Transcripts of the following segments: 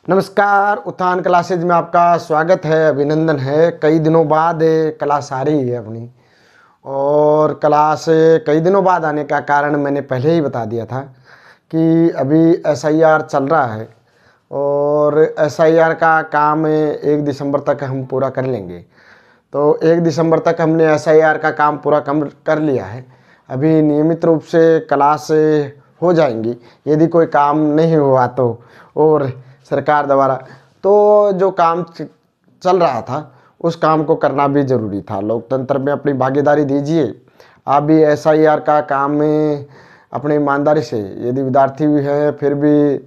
नमस्कार, उत्थान क्लासेज में आपका स्वागत है, अभिनंदन है। कई दिनों बाद क्लास आ रही है अपनी। और क्लास कई दिनों बाद आने का कारण मैंने पहले ही बता दिया था कि अभी एसआईआर चल रहा है और एसआईआर का काम 1 दिसंबर तक हम पूरा कर लेंगे। तो 1 दिसंबर तक हमने एसआईआर का काम पूरा कर लिया है। अभी नियमित रूप से क्लास हो जाएंगी यदि कोई काम नहीं हुआ तो। और सरकार द्वारा तो जो काम चल रहा था उस काम को करना भी ज़रूरी था। लोकतंत्र में अपनी भागीदारी दीजिए। आप भी एसआईआर का काम में अपनी ईमानदारी से, यदि विद्यार्थी भी हैं फिर भी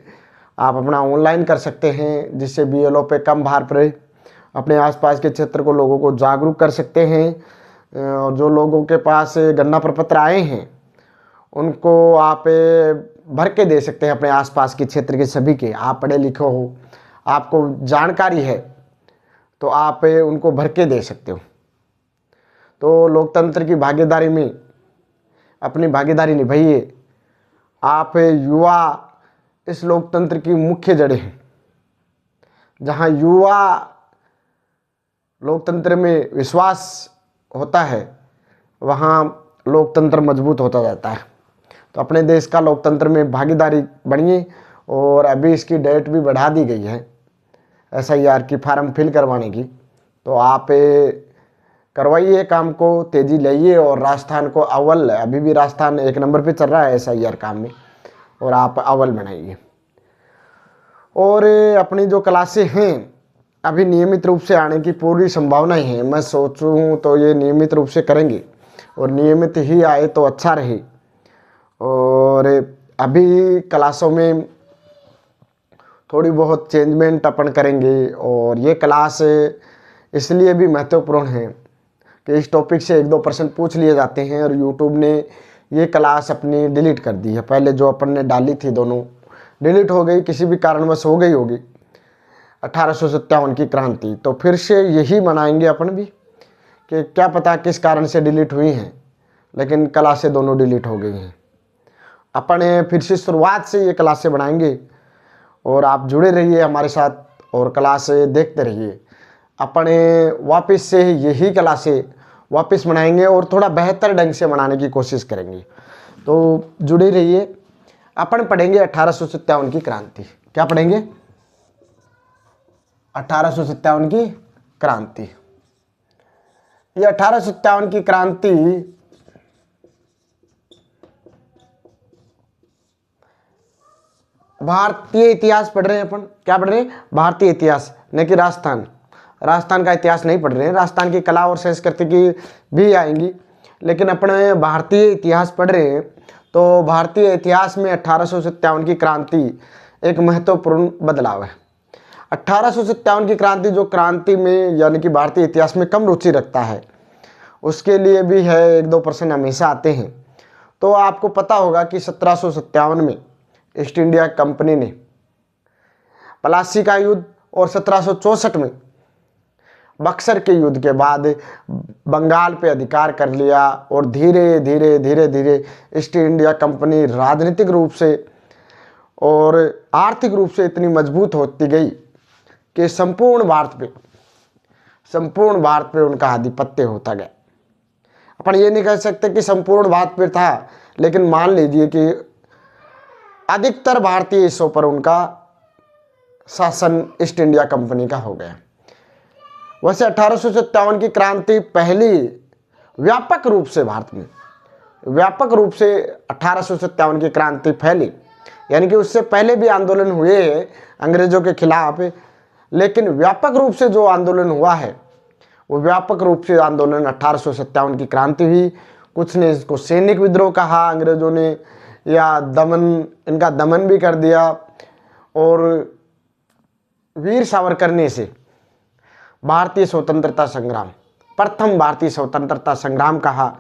आप अपना ऑनलाइन कर सकते हैं, जिससे बीएलओ पे कम भार पड़े। अपने आसपास के क्षेत्र को लोगों को जागरूक कर सकते हैं। और जो लोगों के पास गणना प्रपत्र आए हैं उनको आप भर के दे सकते हैं। अपने आसपास के क्षेत्र के सभी के, आप पढ़े लिखे हो, आपको जानकारी है तो आप उनको भर के दे सकते हो। तो लोकतंत्र की भागीदारी में अपनी भागीदारी निभाइए। आप युवा इस लोकतंत्र की मुख्य जड़ें हैं। जहाँ युवा लोकतंत्र में विश्वास होता है वहाँ लोकतंत्र मजबूत होता जाता है। तो अपने देश का लोकतंत्र में भागीदारी बढ़िए। और अभी इसकी डेट भी बढ़ा दी गई है एसआईआर की फॉर्म फिल करवाने की। तो आप करवाइए, काम को तेज़ी लाइए। और राजस्थान को अव्वल, अभी भी राजस्थान 1 नंबर पे चल रहा है एसआईआर काम में, और आप अव्वल बनाइए। और अपनी जो क्लासें हैं अभी नियमित रूप से आने की पूरी संभावनाएं हैं। मैं सोचूं तो ये नियमित रूप से करेंगे और नियमित ही आए तो अच्छा रहे। और अभी क्लासों में थोड़ी बहुत चेंजमेंट अपन करेंगे। और ये क्लास इसलिए भी महत्वपूर्ण है कि इस टॉपिक से 1-2% पूछ लिए जाते हैं। और यूट्यूब ने ये क्लास अपनी डिलीट कर दी है। पहले जो अपन ने डाली थी दोनों डिलीट हो गई, किसी भी कारणवश हो गई होगी। 1857 की क्रांति, तो फिर से यही मनाएंगे अपन भी कि क्या पता किस कारण से डिलीट हुई हैं, लेकिन क्लासें दोनों डिलीट हो गई हैं। अपन फिर से शुरुआत से ये क्लासें बनाएंगे और आप जुड़े रहिए हमारे साथ और क्लास देखते रहिए। अपन वापस से यही क्लासें वापस बनाएंगे और थोड़ा बेहतर ढंग से बनाने की कोशिश करेंगे। तो जुड़े रहिए। अपन पढ़ेंगे 1857 की क्रांति। क्या पढ़ेंगे? 1857 की क्रांति। ये 1857 की क्रांति भारतीय इतिहास पढ़ रहे हैं अपन। क्या पढ़ रहे हैं? भारतीय इतिहास, न कि राजस्थान का इतिहास नहीं पढ़ रहे हैं। राजस्थान की कला और संस्कृति की भी आएंगी, लेकिन अपन भारतीय इतिहास पढ़ रहे हैं। तो भारतीय इतिहास में 1857 की क्रांति एक महत्वपूर्ण बदलाव है। 1857 की क्रांति, जो क्रांति में यानी कि भारतीय इतिहास में कम रुचि रखता है, उसके लिए भी है 1-2% हमेशा आते हैं। तो आपको पता होगा कि 1757 में ईस्ट इंडिया कंपनी ने प्लासी का युद्ध और 1764 में बक्सर के युद्ध के बाद बंगाल पे अधिकार कर लिया। और धीरे धीरे ईस्ट इंडिया कंपनी राजनीतिक रूप से और आर्थिक रूप से इतनी मजबूत होती गई कि संपूर्ण भारत पे उनका आधिपत्य होता गया। अपन ये नहीं कह सकते कि संपूर्ण भारत पे था, लेकिन मान लीजिए कि अधिकतर भारतीय हिस्सों पर उनका शासन ईस्ट इंडिया कंपनी का हो गया। वैसे 1857 की क्रांति पहली व्यापक रूप से भारत में 1857 की क्रांति फैली। यानी कि उससे पहले भी आंदोलन हुए हैं अंग्रेजों के खिलाफ, लेकिन व्यापक रूप से जो आंदोलन हुआ है वो व्यापक रूप से आंदोलन 1857 की क्रांति हुई। कुछ ने इसको सैनिक विद्रोह कहा अंग्रेजों ने, या इनका दमन भी कर दिया। और वीर सावरकर ने इसे भारतीय स्वतंत्रता संग्राम, प्रथम भारतीय स्वतंत्रता संग्राम कहा।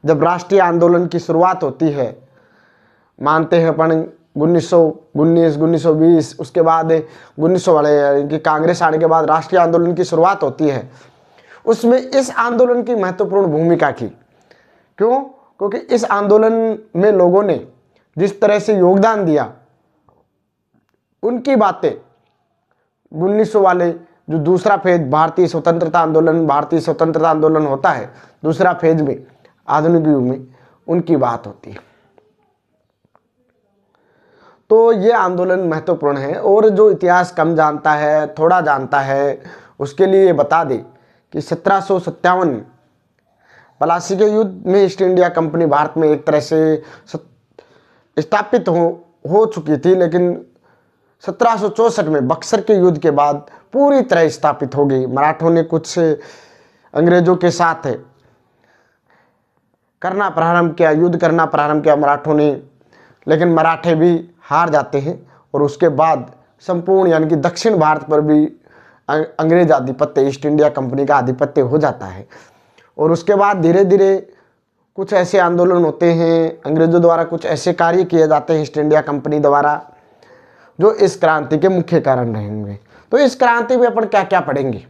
जब राष्ट्रीय आंदोलन की शुरुआत होती है, मानते हैं अपन 1919 उसके बाद 1900 वाले कि कांग्रेस आने के बाद राष्ट्रीय आंदोलन की शुरुआत होती है, उसमें इस आंदोलन की महत्वपूर्ण भूमिका की। क्यों? क्योंकि इस आंदोलन में लोगों ने जिस तरह से योगदान दिया, उनकी बातें 1900 वाले जो दूसरा फेज भारतीय स्वतंत्रता आंदोलन होता है दूसरा फेज में आधुनिक युग में, उनकी बात होती है। तो ये आंदोलन महत्वपूर्ण है। और जो इतिहास कम जानता है, थोड़ा जानता है, उसके लिए बता दें कि 1757 में पलासी के युद्ध में ईस्ट इंडिया कंपनी भारत में एक तरह से स्थापित हो चुकी थी, लेकिन 1764 में बक्सर के युद्ध के बाद पूरी तरह स्थापित हो गई। मराठों ने कुछ अंग्रेजों के साथ करना प्रारंभ किया, युद्ध करना प्रारंभ किया मराठों ने, लेकिन मराठे भी हार जाते हैं और उसके बाद संपूर्ण यानी कि दक्षिण भारत पर भी अंग्रेज आधिपत्य, ईस्ट इंडिया कंपनी का आधिपत्य हो जाता है। और उसके बाद धीरे धीरे कुछ ऐसे आंदोलन होते हैं, अंग्रेजों द्वारा कुछ ऐसे कार्य किए जाते हैं ईस्ट इंडिया कंपनी द्वारा, जो इस क्रांति के मुख्य कारण रहेंगे। तो इस क्रांति में अपन क्या क्या पढ़ेंगे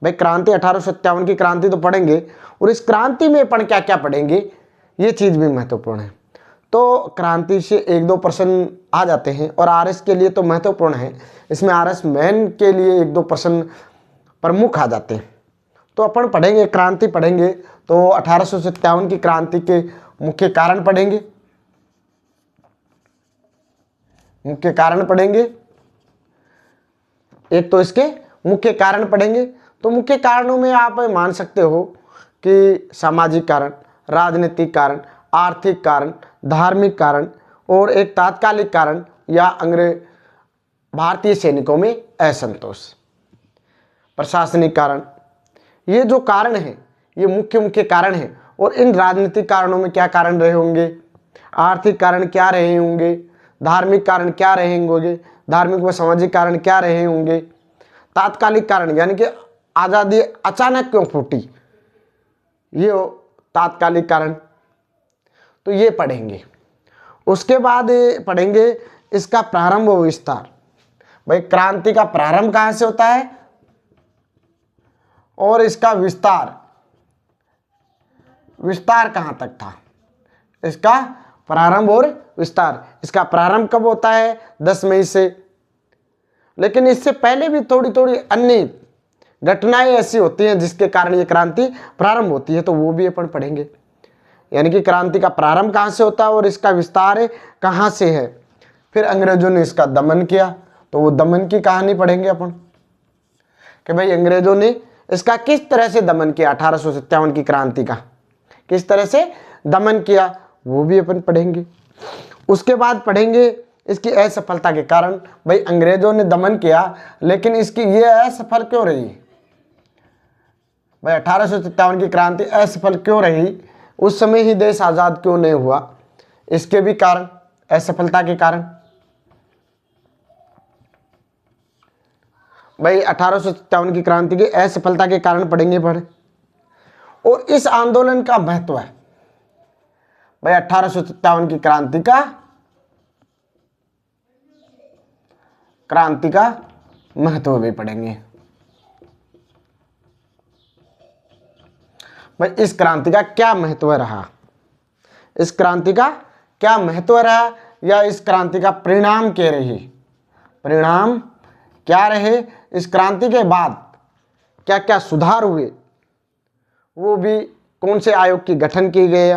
भाई? क्रांति 1857 की क्रांति तो पढ़ेंगे, और इस क्रांति में अपन क्या क्या पढ़ेंगे, ये चीज़ भी महत्वपूर्ण है। तो क्रांति से 1-2 प्रश्न आ जाते हैं, और आरएस के लिए तो महत्वपूर्ण है, इसमें आरएस मैन के लिए 1-2 प्रश्न प्रमुख आ जाते हैं। तो अपन पढ़ेंगे, क्रांति पढ़ेंगे तो 1857 की क्रांति के मुख्य कारण पढ़ेंगे, मुख्य कारण पढ़ेंगे। एक तो इसके मुख्य कारण पढ़ेंगे, तो मुख्य कारणों में आप मान सकते हो कि सामाजिक कारण, राजनीतिक कारण, आर्थिक कारण, धार्मिक कारण, और एक तात्कालिक कारण या भारतीय सैनिकों में असंतोष, प्रशासनिक कारण। ये जो कारण है ये मुख्य कारण है। और इन राजनीतिक कारणों में क्या कारण रहे होंगे, आर्थिक कारण क्या रहे होंगे, धार्मिक कारण क्या रहे होंगे, धार्मिक व सामाजिक कारण क्या रहे होंगे, तात्कालिक कारण यानी कि आज़ादी अचानक क्यों फूटी, ये तात्कालिक कारण। तो ये पढ़ेंगे। उसके बाद पढ़ेंगे इसका प्रारंभ व विस्तार। भाई क्रांति का प्रारंभ कहाँ से होता है और इसका विस्तार कहाँ तक था, इसका प्रारंभ और विस्तार। इसका प्रारंभ कब होता है? 10 मई से। लेकिन इससे पहले भी थोड़ी थोड़ी अन्य घटनाएं ऐसी होती हैं जिसके कारण ये क्रांति प्रारंभ होती है, तो वो भी अपन पढ़ेंगे। यानी कि क्रांति का प्रारंभ कहाँ से होता है और इसका विस्तार कहाँ से है। फिर अंग्रेजों ने इसका दमन किया, तो वो दमन की कहानी पढ़ेंगे अपन कि भाई अंग्रेजों ने इसका किस तरह से दमन किया, 1857 की क्रांति का किस तरह से दमन किया, वो भी अपन पढ़ेंगे। उसके बाद पढ़ेंगे इसकी असफलता के कारण। भाई अंग्रेजों ने दमन किया लेकिन इसकी ये असफल क्यों रही, भाई 1857 की क्रांति असफल क्यों रही, उस समय ही देश आज़ाद क्यों नहीं हुआ, इसके भी कारण, असफलता के कारण। भाई 1857 की क्रांति की असफलता के कारण पढ़ेंगे पढ़े। और इस आंदोलन का महत्व है भाई 1857 की क्रांति का महत्व भी पढ़ेंगे। भाई इस क्रांति का क्या महत्व रहा, इस क्रांति का क्या महत्व रहा, या इस क्रांति का परिणाम क्या रहे, परिणाम क्या रहे, इस क्रांति के बाद क्या क्या सुधार हुए, वो भी कौन से आयोग की गठन की गई,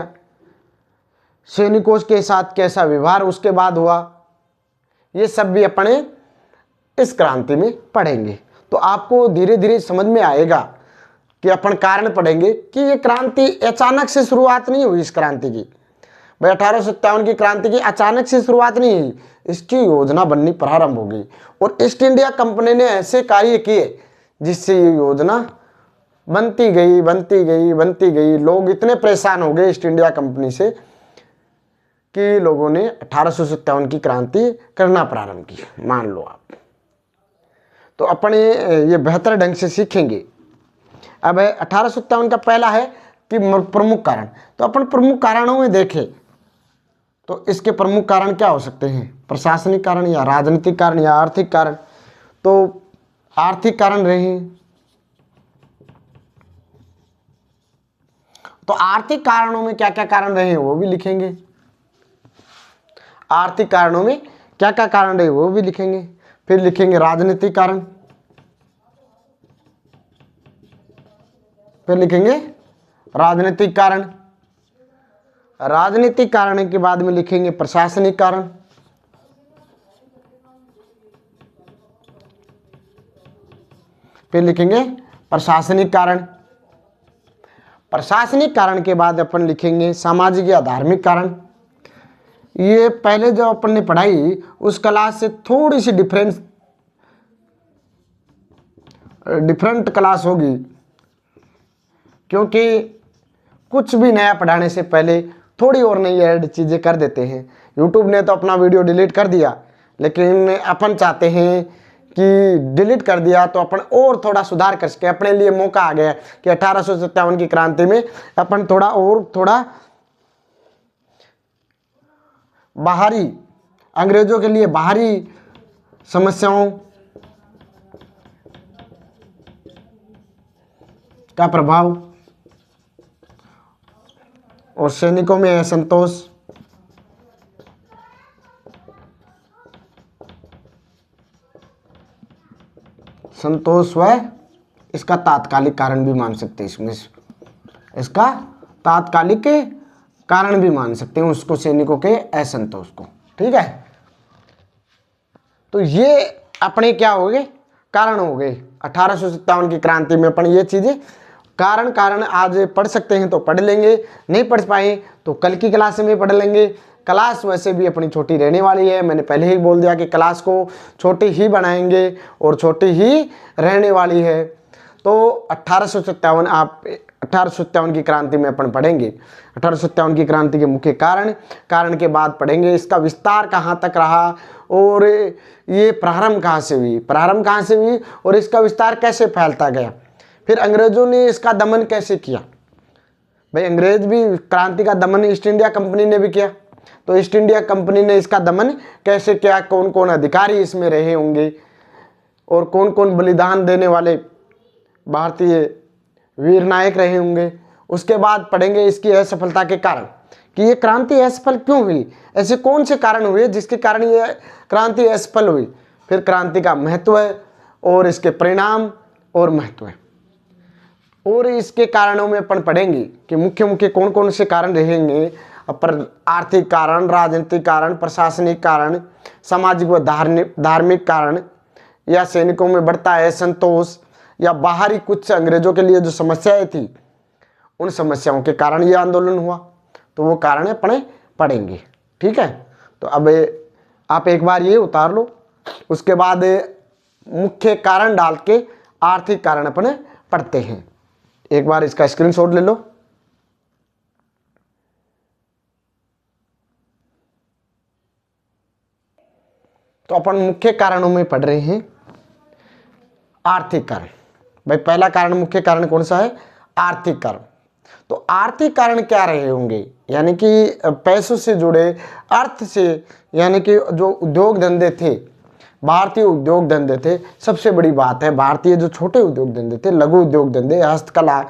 सैनिकों के साथ कैसा व्यवहार उसके बाद हुआ, ये सब भी अपने इस क्रांति में पढ़ेंगे। तो आपको धीरे धीरे समझ में आएगा कि अपन कारण पढ़ेंगे कि ये क्रांति अचानक से शुरुआत नहीं हुई। इस क्रांति की भाई 1857 की क्रांति की अचानक से शुरुआत नहीं हुई, इसकी योजना बननी प्रारंभ हो गई और ईस्ट इंडिया कंपनी ने ऐसे कार्य किए जिससे ये योजना बनती गई। लोग इतने परेशान हो गए ईस्ट इंडिया कंपनी से कि लोगों ने 1857 की क्रांति करना प्रारंभ की, मान लो आप। तो अपने ये बेहतर ढंग से सीखेंगे। अब 1857 का पहला है कि प्रमुख कारण। तो अपन प्रमुख कारणों में देखें तो इसके प्रमुख कारण क्या हो सकते हैं, प्रशासनिक कारण या राजनीतिक कारण या आर्थिक कारण। तो आर्थिक कारण रहे, तो आर्थिक कारणों में क्या क्या कारण रहे वो भी लिखेंगे, आर्थिक कारणों में क्या क्या कारण रहे वो भी लिखेंगे। फिर लिखेंगे राजनीतिक कारण, फिर लिखेंगे राजनीतिक कारण, राजनीतिक कारण के बाद में लिखेंगे प्रशासनिक कारण, फिर लिखेंगे प्रशासनिक कारण, प्रशासनिक कारण के बाद अपन लिखेंगे सामाजिक या धार्मिक कारण। ये पहले जो अपन ने पढ़ाई उस क्लास से थोड़ी सी डिफरेंट क्लास होगी, क्योंकि कुछ भी नया पढ़ाने से पहले थोड़ी और नई ऐड चीज़ें कर देते हैं। यूट्यूब ने तो अपना वीडियो डिलीट कर दिया, लेकिन अपन चाहते हैं कि डिलीट कर दिया तो अपन और थोड़ा सुधार कर सके। अपने लिए मौका आ गया कि 1857 की क्रांति में अपन थोड़ा बाहरी, अंग्रेजों के लिए बाहरी समस्याओं का प्रभाव और सैनिकों में असंतोष, व इसका तात्कालिक कारण भी मान सकते हैं, इसमें इसका तात्कालिक कारण भी मान सकते हैं उसको, सैनिकों के असंतोष को। ठीक है, तो ये अपने क्या हो गए, कारण हो गए 1857 की क्रांति में। अपन ये चीजें कारण आज पढ़ सकते हैं तो पढ़ लेंगे, नहीं पढ़ पाए तो कल की क्लास में पढ़ लेंगे। क्लास वैसे भी अपनी छोटी रहने वाली है, मैंने पहले ही बोल दिया कि क्लास को छोटी ही बनाएंगे और छोटी ही रहने वाली है। तो 1857 की क्रांति में अपन पढ़ेंगे 1857 की क्रांति के मुख्य कारण के बाद पढ़ेंगे इसका विस्तार कहाँ तक रहा और ये प्रारंभ कहाँ से हुई और इसका विस्तार कैसे फैलता गया। फिर अंग्रेजों ने इसका दमन कैसे किया। भाई अंग्रेज भी क्रांति का दमन ईस्ट इंडिया कंपनी ने भी किया, तो ईस्ट इंडिया कंपनी ने इसका दमन कैसे किया, कौन कौन अधिकारी इसमें रहे होंगे और कौन कौन बलिदान देने वाले भारतीय वीर नायक रहे होंगे। उसके बाद पढ़ेंगे इसकी असफलता के कारण कि ये क्रांति असफल क्यों हुई, ऐसे कौन से कारण हुए जिसके कारण ये क्रांति असफल हुई। फिर क्रांति का महत्व और इसके परिणाम और महत्व और इसके कारणों में अपन पढ़ेंगे कि मुख्य कौन कौन से कारण रहेंगे। पर आर्थिक कारण, राजनीतिक कारण, प्रशासनिक कारण, सामाजिक व धार्मिक कारण, या सैनिकों में बढ़ता है संतोष, या बाहरी कुछ अंग्रेजों के लिए जो समस्याएं थी उन समस्याओं के कारण ये आंदोलन हुआ। तो वो कारण अपने पढ़ेंगे। ठीक है, तो अब आप एक बार ये उतार लो, उसके बाद मुख्य कारण डाल के आर्थिक कारण अपने पढ़ते हैं। एक बार इसका स्क्रीनशॉट ले लो। तो अपन मुख्य कारणों में पढ़ रहे हैं आर्थिक कारण। भाई पहला कारण, मुख्य कारण कौन सा है, आर्थिक कारण। तो आर्थिक कारण क्या रहे होंगे, यानी कि पैसों से जुड़े, अर्थ से, यानी कि जो उद्योग धंधे थे, भारतीय उद्योग धंधे थे। सबसे बड़ी बात है, भारतीय जो छोटे उद्योग धंधे थे, लघु उद्योग धंधे, हस्तकला,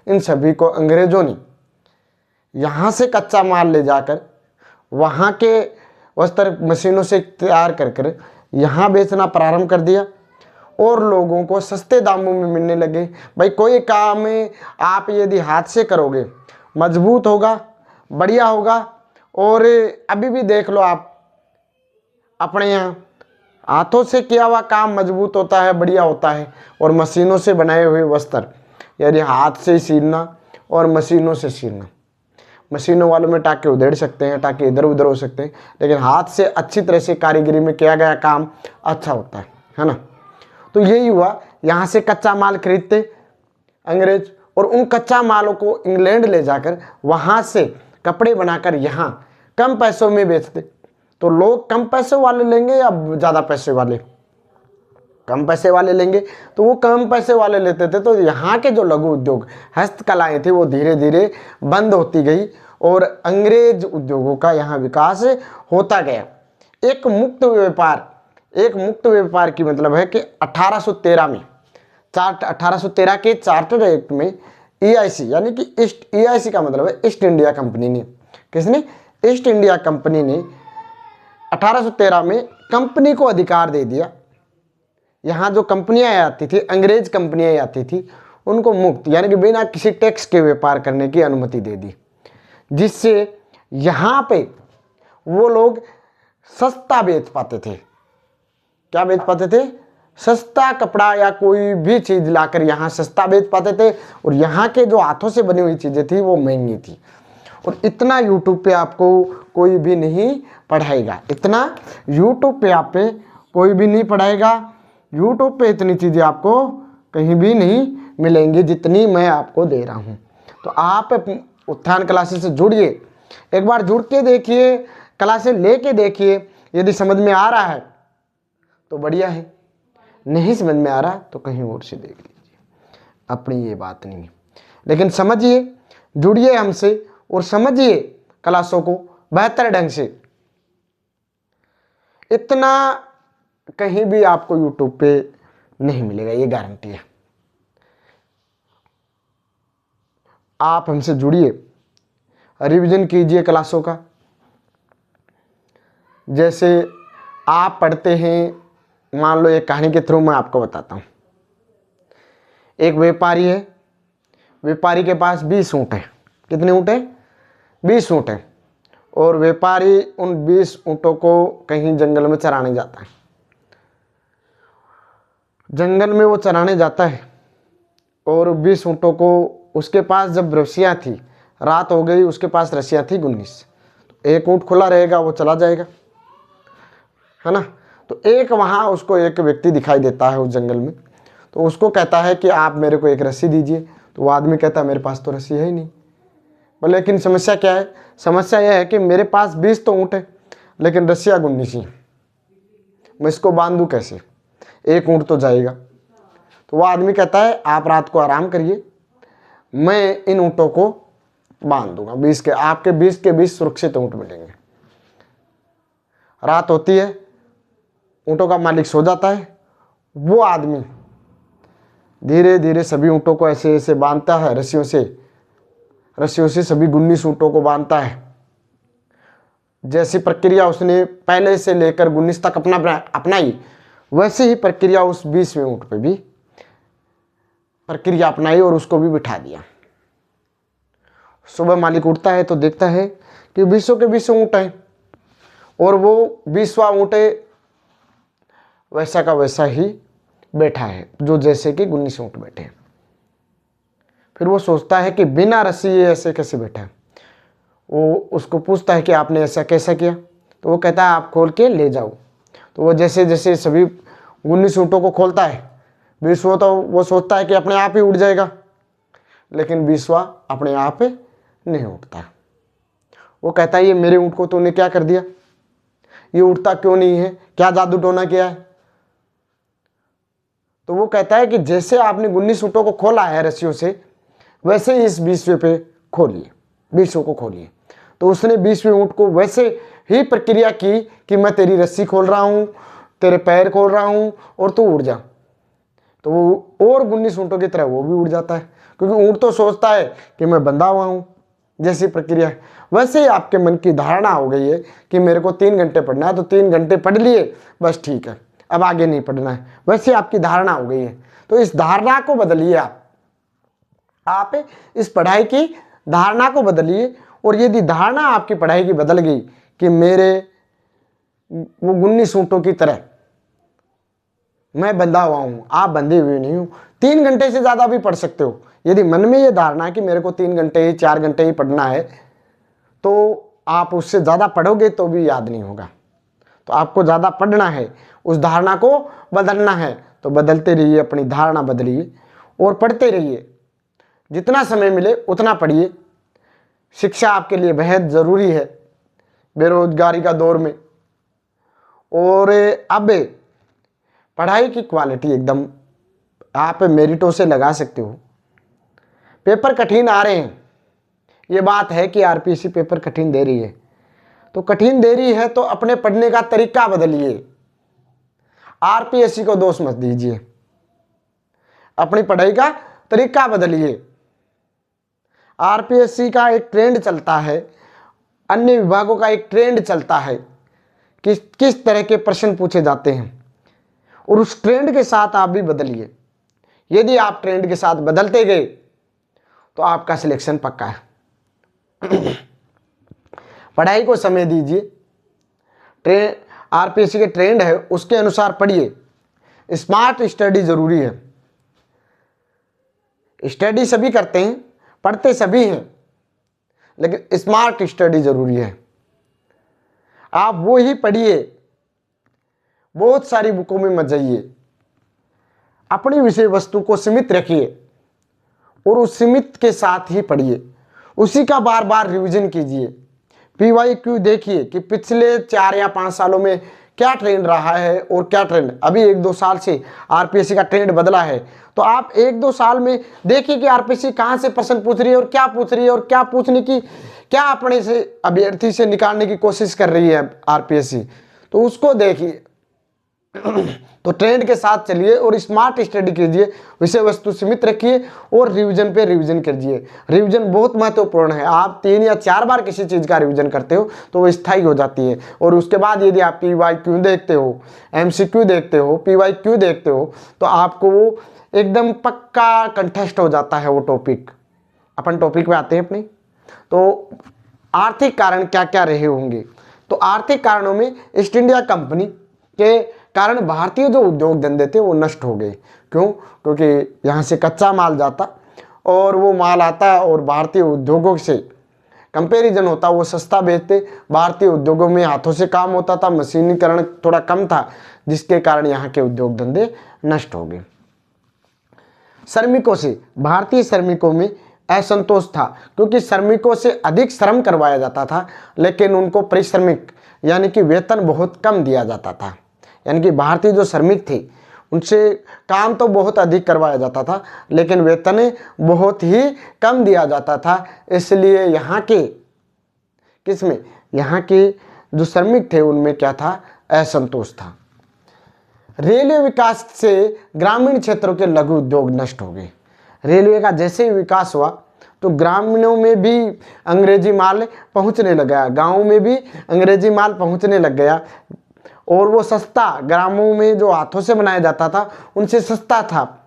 इन सभी को अंग्रेजों ने यहाँ से कच्चा माल ले जाकर वहाँ के वस्त्र मशीनों से तैयार कर यहाँ बेचना प्रारंभ कर दिया और लोगों को सस्ते दामों में मिलने लगे। भाई कोई काम आप यदि हाथ से करोगे मजबूत होगा, बढ़िया होगा। और अभी भी देख लो आप अपने यहाँ हाथों से किया हुआ काम मजबूत होता है, बढ़िया होता है, और मशीनों से बनाए हुए वस्त्र यदि हाथ से सीलना और मशीनों से सीलना, मशीनों वालों में टाके उधेड़ सकते हैं, टाके इधर उधर हो सकते हैं, लेकिन हाथ से अच्छी तरह से कारीगरी में किया गया काम अच्छा होता है ना। तो यही हुआ, यहाँ से कच्चा माल खरीदते अंग्रेज और उन कच्चा मालों को इंग्लैंड ले जाकर वहाँ से कपड़े बनाकर यहाँ कम पैसों में बेचते। तो लोग कम पैसे वाले लेंगे या ज़्यादा पैसे वाले, कम पैसे वाले लेंगे, तो वो कम पैसे वाले लेते थे। तो यहाँ के जो लघु उद्योग, हस्तकलाएँ थी, वो धीरे धीरे बंद होती गई और अंग्रेज उद्योगों का यहाँ विकास होता गया। एक मुक्त व्यापार की मतलब है कि 1813 में 1813 के चार्टर एक्ट में EIC यानी कि EIC का मतलब है ईस्ट इंडिया कंपनी ने, किसने, ईस्ट इंडिया कंपनी ने 1813 में कंपनी को अधिकार दे दिया। यहाँ जो कंपनियाँ आती थी, अंग्रेज कंपनियाँ आती थी, उनको मुक्त यानी कि बिना किसी टैक्स के व्यापार करने की अनुमति दे दी, जिससे यहाँ पे वो लोग सस्ता बेच पाते थे। क्या बेच पाते थे? सस्ता कपड़ा या कोई भी चीज़ लाकर यहाँ सस्ता बेच पाते थे, और यहाँ के जो हाथों से बनी हुई चीज़ें थी वो महंगी थी। और इतना यूट्यूब पे आपको कोई भी नहीं पढ़ाएगा, इतना यूट्यूब पे आप पे कोई भी नहीं पढ़ाएगा। यूट्यूब पे इतनी चीज़ें आपको कहीं भी नहीं मिलेंगी जितनी मैं आपको दे रहा हूँ। तो आप उत्थान क्लासेस से जुड़िए, एक बार जुड़ के देखिए, क्लासेस लेके देखिए, यदि समझ में आ रहा है तो बढ़िया है, नहीं समझ में आ रहा तो कहीं और से देख लीजिए, अपनी ये बात नहीं है। लेकिन समझिए, जुड़िए हमसे और समझिए क्लासों को बेहतर ढंग से। इतना कहीं भी आपको यूट्यूब पे नहीं मिलेगा, ये गारंटी है। आप हमसे जुड़िए, रिवीजन कीजिए क्लासों का। जैसे आप पढ़ते हैं, मान लो एक कहानी के थ्रू मैं आपको बताता हूँ। एक व्यापारी है, व्यापारी के पास 20 ऊँट है। कितने ऊँट हैं? 20 ऊँट हैं। और व्यापारी उन 20 ऊँटों को कहीं जंगल में चराने जाता है। जंगल में वो चराने जाता है और 20 ऊँटों को, उसके पास जब रस्सियाँ थी, रात हो गई, उसके पास रस्सियाँ थी 19। तो एक ऊँट खुला रहेगा, वो चला जाएगा, है ना। तो एक वहाँ उसको एक व्यक्ति दिखाई देता है उस जंगल में, तो उसको कहता है कि आप मेरे को एक रस्सी दीजिए। तो वो आदमी कहता है मेरे पास तो रस्सी है ही नहीं। पर लेकिन समस्या क्या है? समस्या यह है कि मेरे पास 20 तो ऊँट है, लेकिन रस्सियाँ 19 ही, मैं इसको बांध दूँ कैसे? एक ऊँट तो जाएगा। तो वो आदमी कहता है आप रात को आराम करिए, मैं इन ऊँटों को बांध दूंगा, 20 के, आपके 20 के 20 सुरक्षित ऊँट मिलेंगे। रात होती है, ऊँटों का मालिक सो जाता है। वो आदमी धीरे धीरे सभी ऊँटों को ऐसे ऐसे बांधता है, रस्सियों से सभी 19 ऊँटों को बांधता है। जैसी प्रक्रिया उसने पहले से लेकर 19 तक अपनाई, वैसे ही प्रक्रिया उस 20वें ऊँट पे भी प्रक्रिया अपनाई और उसको भी बिठा दिया। सुबह मालिक उठता है तो देखता है कि 20 के 20 ऊँट हैं, और वो 20वां ऊँट वैसा का वैसा ही बैठा है जो जैसे कि 19 ऊँट बैठे हैं। फिर वो सोचता है कि बिना रस्सी ये ऐसे कैसे बैठा है। वो उसको पूछता है कि आपने ऐसा कैसा किया? तो वो कहता है आप खोल के ले जाओ। तो वो जैसे जैसे सभी 19 ऊँटों को खोलता है, 20वां तो वो सोचता है कि अपने आप ही उठ जाएगा, लेकिन 20वां अपने आप नहीं उठता। वो कहता है ये मेरे ऊँट को तूने क्या कर दिया? ये उठता क्यों नहीं है? क्या जादू टोना किया है? तो वो कहता है कि जैसे आपने 19 ऊँटों को खोला है रस्सियों से, वैसे ही इस 20वें पे खोलिए, 20 को खोलिए। तो उसने 20वें ऊँट को वैसे ही प्रक्रिया की कि मैं तेरी रस्सी खोल रहा हूँ, तेरे पैर खोल रहा हूँ और तू उड़ जा। तो वो और 19 ऊँटों की तरह वो भी उड़ जाता है, क्योंकि ऊँट तो सोचता है कि मैं बंधा हुआ हूँ। जैसी प्रक्रिया है वैसे ही आपके मन की धारणा हो गई है कि मेरे को 3 घंटे पढ़ना है, तो 3 घंटे पढ़ लिए, बस ठीक है, अब आगे नहीं पढ़ना है। वैसे आपकी धारणा हो गई है। तो इस धारणा को बदलिए, आप इस पढ़ाई की धारणा को बदलिए। और यदि धारणा आपकी पढ़ाई की बदल गई कि मेरे वो 19 ऊँटों की तरह मैं बंधा हुआ हूँ, आप बंधे हुए नहीं हो, 3 घंटे से ज़्यादा भी पढ़ सकते हो। यदि मन में ये धारणा है कि मेरे को 3 घंटे ही 4 घंटे ही पढ़ना है, तो आप उससे ज़्यादा पढ़ोगे तो भी याद नहीं होगा। तो आपको ज़्यादा पढ़ना है, उस धारणा को बदलना है, तो बदलते रहिए, अपनी धारणा बदलिए और पढ़ते रहिए। जितना समय मिले उतना पढ़िए। शिक्षा आपके लिए बेहद ज़रूरी है बेरोजगारी का दौर में। और अब पढ़ाई की क्वालिटी एकदम आप मेरिटों से लगा सकते हो। पेपर कठिन आ रहे हैं, ये बात है कि आरपीएससी पेपर कठिन दे रही है, तो कठिन दे रही है तो अपने पढ़ने का तरीका बदलिए। आरपीएससी को दोष मत दीजिए, अपनी पढ़ाई का तरीका बदलिए। आरपीएससी का एक ट्रेंड चलता है, अन्य विभागों का एक ट्रेंड चलता है कि किस तरह के प्रश्न पूछे जाते हैं, और उस ट्रेंड के साथ आप भी बदलिए। यदि आप ट्रेंड के साथ बदलते गए तो आपका सिलेक्शन पक्का है। पढ़ाई को समय दीजिए, आरपीएससी के ट्रेंड है उसके अनुसार पढ़िए। स्मार्ट स्टडी जरूरी है। स्टडी सभी करते हैं, पढ़ते सभी हैं, लेकिन स्मार्ट स्टडी जरूरी है। आप वो ही पढ़िए, बहुत सारी बुकों में मत जाइए। अपनी विषय वस्तु को सीमित रखिए और उस सीमित के साथ ही पढ़िए, उसी का बार बार रिवीजन कीजिए। PYQ देखिए कि पिछले 4 या 5 सालों में क्या ट्रेंड रहा है और क्या ट्रेंड अभी 1-2 साल से आरपीएससी का ट्रेंड बदला है। तो आप 1-2 साल में देखिए कि आरपीएससी कहाँ से प्रश्न पूछ रही है और क्या पूछ रही है और क्या पूछने की, क्या अपने से अभ्यर्थी से निकालने की कोशिश कर रही है आरपीएससी, तो उसको देखिए। तो ट्रेंड के साथ चलिए और स्मार्ट स्टडी कीजिए, विषय वस्तु सीमित रखिए और रिवीजन पे रिवीजन कीजिए। रिवीजन बहुत महत्वपूर्ण है। आप 3 या 4 बार किसी चीज़ का रिवीजन करते हो तो वो स्थायी हो जाती है। और उसके बाद यदि आप PYQ देखते हो, MCQ देखते हो, PYQ देखते हो, तो आपको वो एकदम पक्का कंठस्थ हो जाता है वो टॉपिक। अपन टॉपिक पे आते हैं अपने। तो आर्थिक कारण क्या क्या रहे होंगे? तो आर्थिक कारणों में ईस्ट इंडिया कंपनी के कारण भारतीय जो उद्योग धंधे थे वो नष्ट हो गए। क्यों? क्योंकि यहाँ से कच्चा माल जाता और वो माल आता और भारतीय उद्योगों से कंपैरिजन होता, वो सस्ता बेचते। भारतीय उद्योगों में हाथों से काम होता था, मशीनीकरण थोड़ा कम था, जिसके कारण यहाँ के उद्योग धंधे नष्ट हो गए। श्रमिकों से, भारतीय श्रमिकों में असंतोष था क्योंकि श्रमिकों से अधिक श्रम करवाया जाता था, लेकिन उनको परिश्रमिक यानी कि वेतन बहुत कम दिया जाता था। यानी कि भारतीय जो श्रमिक थे उनसे काम तो बहुत अधिक करवाया जाता था, लेकिन वेतन बहुत ही कम दिया जाता था। इसलिए यहाँ के किसमें, यहाँ के जो श्रमिक थे उनमें क्या था, असंतोष था। रेलवे विकास से ग्रामीण क्षेत्रों के लघु उद्योग नष्ट हो गए। रेलवे का जैसे ही विकास हुआ तो ग्रामीणों में भी अंग्रेजी माल पहुंचने लगा, गाँव में भी अंग्रेजी माल पहुंचने लग गया और वो सस्ता, ग्रामों में जो हाथों से बनाया जाता था उनसे सस्ता था।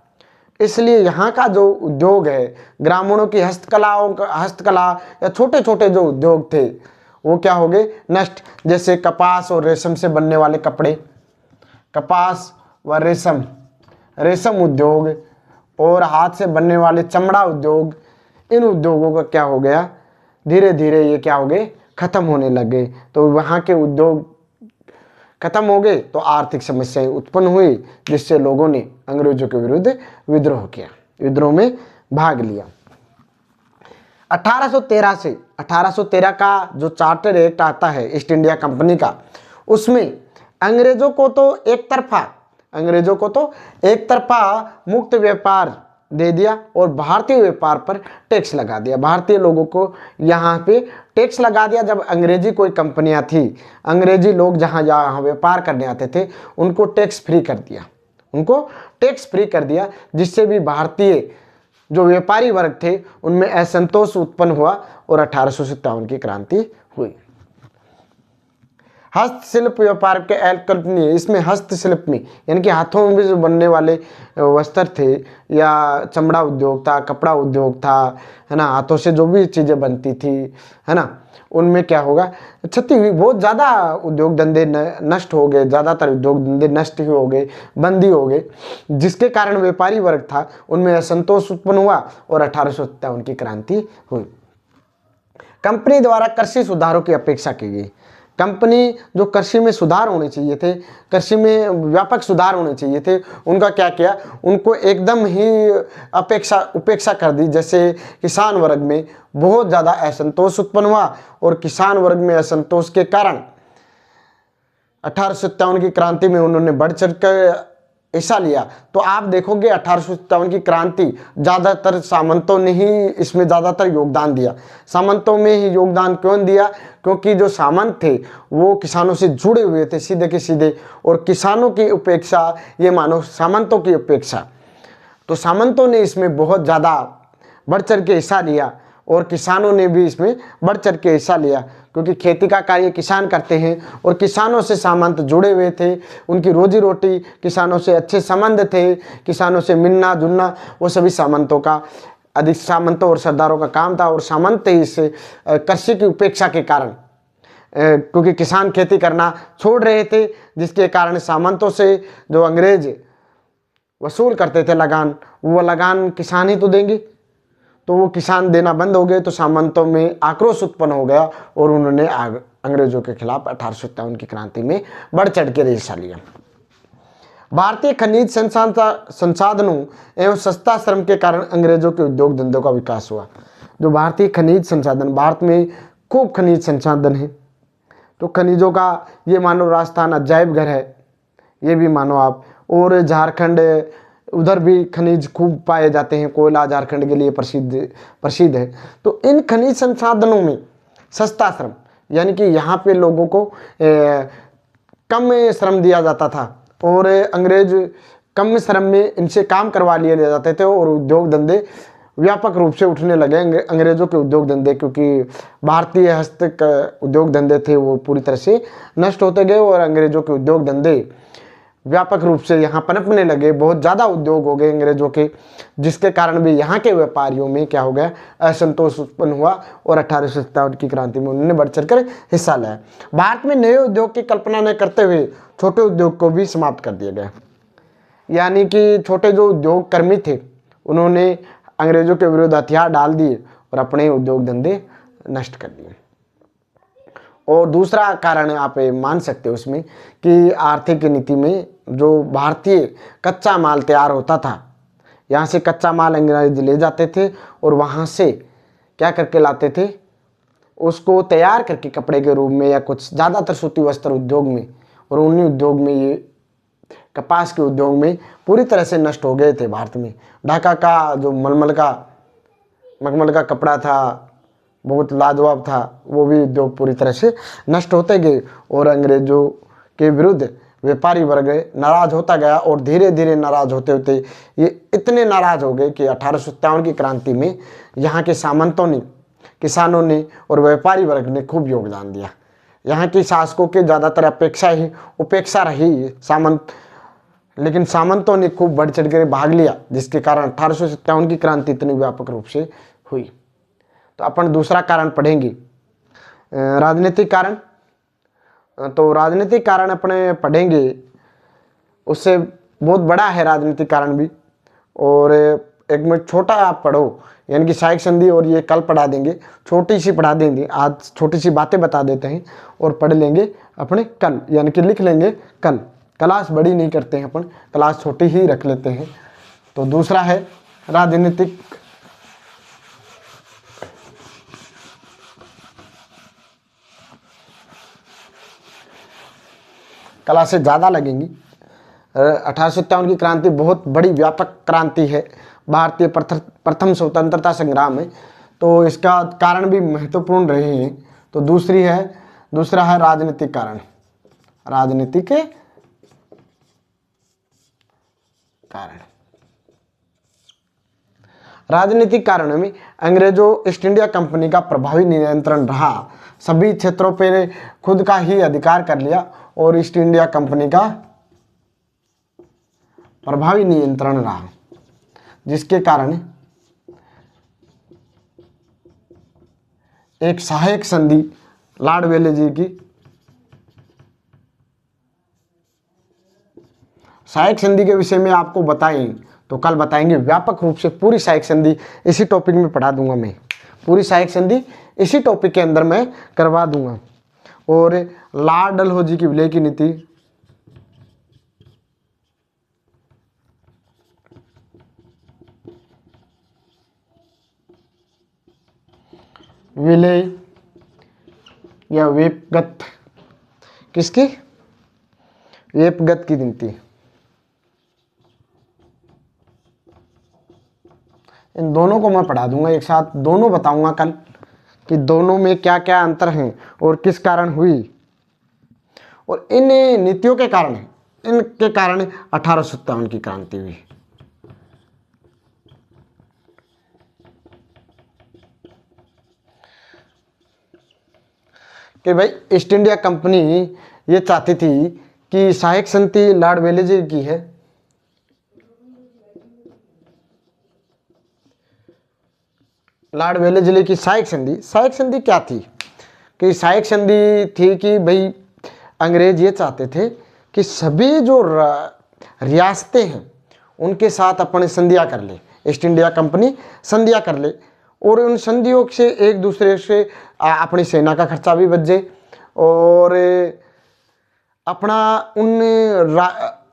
इसलिए यहाँ का जो उद्योग है, ग्रामीणों की हस्तकला या छोटे छोटे जो उद्योग थे वो क्या हो गए, नष्ट। जैसे कपास और रेशम से बनने वाले कपड़े, कपास व रेशम उद्योग और हाथ से बनने वाले चमड़ा उद्योग, इन उद्योगों का क्या हो गया, धीरे धीरे ये क्या हो गए, खत्म होने लग गए। तो वहाँ के उद्योग खत्म हो गए तो आर्थिक समस्याएं उत्पन्न हुई, जिससे लोगों ने अंग्रेजों के विरुद्ध विद्रोह किया, विद्रोह में भाग लिया। 1813 का जो चार्टर एक्ट आता है ईस्ट इंडिया कंपनी का, उसमें अंग्रेजों को तो एक तरफा मुक्त व्यापार दे दिया और भारतीय व्यापार पर टैक्स लगा दिया। भारतीय लोगों को यहाँ पे टैक्स लगा दिया। जब अंग्रेजी कोई कंपनियाँ थी, अंग्रेजी लोग जहाँ व्यापार करने आते थे उनको टैक्स फ्री कर दिया, जिससे भी भारतीय जो व्यापारी वर्ग थे उनमें असंतोष उत्पन्न हुआ और 1857 की क्रांति हुई। हस्तशिल्प व्यापार के अल्पकल्पनीय, इसमें हस्तशिल्प में यानी कि हाथों में जो बनने वाले वस्त्र थे या चमड़ा उद्योग था, कपड़ा उद्योग था, है ना, हाथों से जो भी चीज़ें बनती थी, है ना, उनमें क्या होगा, क्षति हुई। बहुत ज़्यादा उद्योग धंधे नष्ट हो गए, ज़्यादातर उद्योग धंधे नष्ट ही हो गए, बंदी हो गए, जिसके कारण व्यापारी वर्ग था उनमें असंतोष उत्पन्न हुआ और 1857 की क्रांति हुई। कंपनी द्वारा कृषि सुधारों की अपेक्षा की गई। कंपनी जो कृषि में सुधार होने चाहिए थे, कृषि में व्यापक सुधार होने चाहिए थे, उनका क्या किया, उनको एकदम ही उपेक्षा कर दी। जैसे किसान वर्ग में बहुत ज़्यादा असंतोष उत्पन्न हुआ और किसान वर्ग में असंतोष के कारण 1857 की क्रांति में उन्होंने बढ़ चढ़ कर हिस्सा लिया। तो आप देखोगे 1857 की क्रांति ज़्यादातर सामंतों ने ही इसमें ज़्यादातर योगदान दिया। सामंतों में ही योगदान क्यों दिया? क्योंकि जो सामंत थे वो किसानों से जुड़े हुए थे सीधे के सीधे, और किसानों की उपेक्षा, ये मानो सामंतों की उपेक्षा, तो सामंतों ने इसमें बहुत ज़्यादा बढ़ चढ़ के हिस्सा लिया और किसानों ने भी इसमें बढ़ चढ़ के हिस्सा लिया, क्योंकि खेती का कार्य किसान करते हैं और किसानों से सामंत जुड़े हुए थे, उनकी रोजी रोटी किसानों से अच्छे संबंध थे, किसानों से मिलना जुलना वो सभी सामंतों का, अधिक सामंतों और सरदारों का काम था। और सामंत इस कृषि की उपेक्षा के कारण, क्योंकि किसान खेती करना छोड़ रहे थे, जिसके कारण सामंतों से जो अंग्रेज वसूल करते थे लगान, वो लगान किसान ही तो देंगे, तो वो किसान देना बंद हो गए, तो सामंतों में आक्रोश उत्पन्न हो गया और उन्होंने अंग्रेजों के खिलाफ 1857 की क्रांति में बढ़ चढ़ के हिस्सा लिया। भारतीय खनिज संसाधनों एवं सस्ता श्रम के कारण अंग्रेजों के उद्योग धंधों का विकास हुआ। जो भारतीय खनिज संसाधन, भारत में खूब खनिज संसाधन है, तो खनिजों का ये मानो राजस्थान अजायब घर है, ये भी मानो आप। और झारखंड, उधर भी खनिज खूब पाए जाते हैं, कोयला झारखंड के लिए प्रसिद्ध है। तो इन खनिज संसाधनों में सस्ता श्रम, यानी कि यहाँ पे लोगों को कम श्रम दिया जाता था और अंग्रेज कम श्रम में इनसे काम करवा लिए जाते थे और उद्योग धंधे व्यापक रूप से उठने लगे अंग्रेजों के उद्योग धंधे, क्योंकि भारतीय हस्तक उद्योग धंधे थे वो पूरी तरह से नष्ट होते गए और अंग्रेजों के उद्योग धंधे व्यापक रूप से यहाँ पनपने लगे, बहुत ज़्यादा उद्योग हो गए अंग्रेजों के, जिसके कारण भी यहाँ के व्यापारियों में क्या हो गया, असंतोष उत्पन्न हुआ और 1857 की क्रांति में उन्होंने बढ़ चढ़कर हिस्सा लिया। भारत में नए उद्योग की कल्पना न करते हुए छोटे उद्योग को भी समाप्त कर दिया गया, यानी कि छोटे जो उद्योग कर्मी थे उन्होंने अंग्रेजों के विरुद्ध हथियार डाल दिए और अपने उद्योग धंधे नष्ट कर दिए। और दूसरा कारण आप मान सकते हो उसमें कि आर्थिक नीति में जो भारतीय कच्चा माल तैयार होता था, यहाँ से कच्चा माल अंग्रेज ले जाते थे और वहाँ से क्या करके लाते थे, उसको तैयार करके कपड़े के रूप में या कुछ ज़्यादातर सूती वस्त्र उद्योग में, और उन्हीं उद्योग में ये कपास के उद्योग में पूरी तरह से नष्ट हो गए थे। भारत में ढाका का जो मखमल का कपड़ा था, बहुत लाजवाब था, वो भी उद्योग पूरी तरह से नष्ट होते गए और अंग्रेजों के विरुद्ध व्यापारी वर्ग नाराज होता गया और धीरे धीरे नाराज होते होते ये इतने नाराज हो गए कि 1857 की क्रांति में यहाँ के सामंतों ने, किसानों ने और व्यापारी वर्ग ने खूब योगदान दिया। यहाँ की शासकों के ज़्यादातर उपेक्षा रही सामंत, लेकिन सामंतों ने खूब बढ़ चढ़ कर भाग लिया, जिसके कारण 1857 की क्रांति इतनी व्यापक रूप से हुई। तो अपन दूसरा कारण पढ़ेंगे, राजनीतिक कारण। तो राजनीतिक कारण अपने पढ़ेंगे, उससे बहुत बड़ा है राजनीतिक कारण भी, और एक में छोटा आप पढ़ो, यानी कि सहायक संधि, और ये कल पढ़ा देंगे, छोटी सी पढ़ा देंगे, आज छोटी सी बातें बता देते हैं और पढ़ लेंगे अपने कल, यानी कि लिख लेंगे कल। क्लास बड़ी नहीं करते हैं अपन, क्लास छोटी ही रख लेते हैं। तो दूसरा है राजनीतिक, क्लासें ज़्यादा लगेंगी। 1857 की क्रांति बहुत बड़ी व्यापक क्रांति है, भारतीय प्रथम स्वतंत्रता संग्राम है, तो इसका कारण भी महत्वपूर्ण रहे हैं। तो दूसरा है राजनीतिक कारण। राजनीतिक कारणों में अंग्रेजों ईस्ट इंडिया कंपनी का प्रभावी नियंत्रण रहा, सभी क्षेत्रों पर खुद का ही अधिकार कर लिया और ईस्ट इंडिया कंपनी का प्रभावी नियंत्रण रहा, जिसके कारण एक सहायक संधि लॉर्ड वेलेस्ली की, सहायक संधि के विषय में आपको बताएं तो कल बताएंगे व्यापक रूप से। पूरी सहायक संधि इसी टॉपिक में पढ़ा दूंगा मैं, पूरी सहायक संधि इसी टॉपिक के अंदर मैं करवा दूंगा। और लॉर्ड डलहौजी की विलय की नीति, विलय या वेपगत, किसकी? वेपगत की नीति। इन दोनों को मैं पढ़ा दूंगा एक साथ, दोनों बताऊंगा कल कि दोनों में क्या क्या अंतर हैं और किस कारण हुई, और इन नीतियों के कारण, इनके कारण 1857 की क्रांति हुई। कि भाई ईस्ट इंडिया कंपनी ये चाहती थी कि सहायक संधि लॉर्ड वेलेस्ली की है, लॉर्ड वेलेस्ली की सहायक संधि क्या थी कि सहायक संधि थी कि भाई अंग्रेज ये चाहते थे कि सभी जो रियासतें हैं उनके साथ अपने संधियाँ कर ले, ईस्ट इंडिया कंपनी संधियाँ कर ले और उन संधियों से एक दूसरे से अपनी सेना का खर्चा भी बच जाए और अपना उन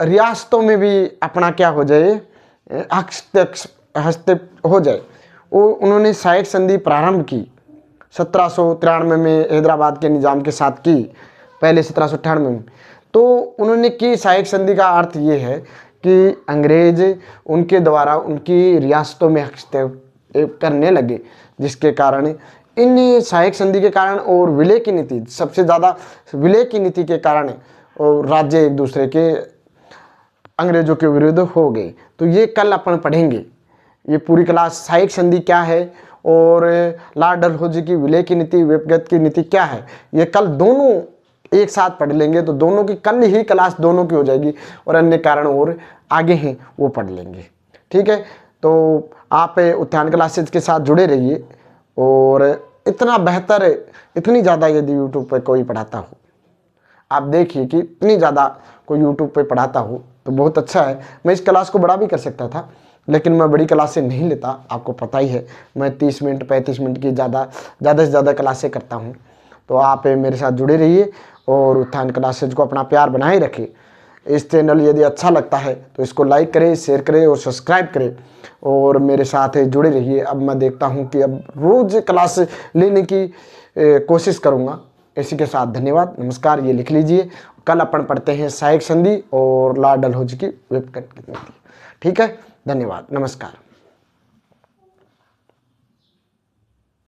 रियासतों में भी अपना क्या हो जाए, हस्तक्षेप हो जाए। उन्होंने सहायक संधि प्रारंभ की 1793 में हैदराबाद के निज़ाम के साथ की, पहले 1798 में। तो उन्होंने की सहायक संधि का अर्थ ये है कि अंग्रेज उनके द्वारा उनकी रियासतों में हस्तक्षेप करने लगे, जिसके कारण इन सहायक संधि के कारण और विलय की नीति, सबसे ज़्यादा विलय की नीति के कारण और राज्य एक दूसरे के अंग्रेजों के विरुद्ध हो गए। तो ये कल अपन पढ़ेंगे, ये पूरी क्लास सहायक संधि क्या है और लॉर्ड डलहौजी की विलय की नीति, व्यक्तिगत की नीति क्या है, ये कल दोनों एक साथ पढ़ लेंगे। तो दोनों की कल ही क्लास दोनों की हो जाएगी और अन्य कारण और आगे हैं वो पढ़ लेंगे। ठीक है, तो आप उत्थान क्लासेज के साथ जुड़े रहिए और इतना बेहतर, इतनी ज़्यादा यदि यूट्यूब पर कोई पढ़ाता हो, आप देखिए कि इतनी ज़्यादा कोई यूट्यूब पे पढ़ाता हो तो बहुत अच्छा है। मैं इस क्लास को बड़ा भी कर सकता था, लेकिन मैं बड़ी क्लासें नहीं लेता, आपको पता ही है। मैं 30 मिनट 35 मिनट की ज़्यादा से ज़्यादा क्लासें करता हूँ। तो आप मेरे साथ जुड़े रहिए और उत्थान क्लासेज को अपना प्यार बनाए रखें। इस चैनल यदि अच्छा लगता है तो इसको लाइक करें, शेयर करें और सब्सक्राइब करें और मेरे साथ जुड़े रहिए। अब मैं देखता हूँ कि अब रोज़ क्लास लेने की कोशिश करूँगा। इसी के साथ धन्यवाद, नमस्कार। ये लिख लीजिए, कल अपन पढ़ते हैं सहायक संधि और लॉर्ड डलहौजी की व्यक्तिगत नीति। ठीक है, धन्यवाद, नमस्कार।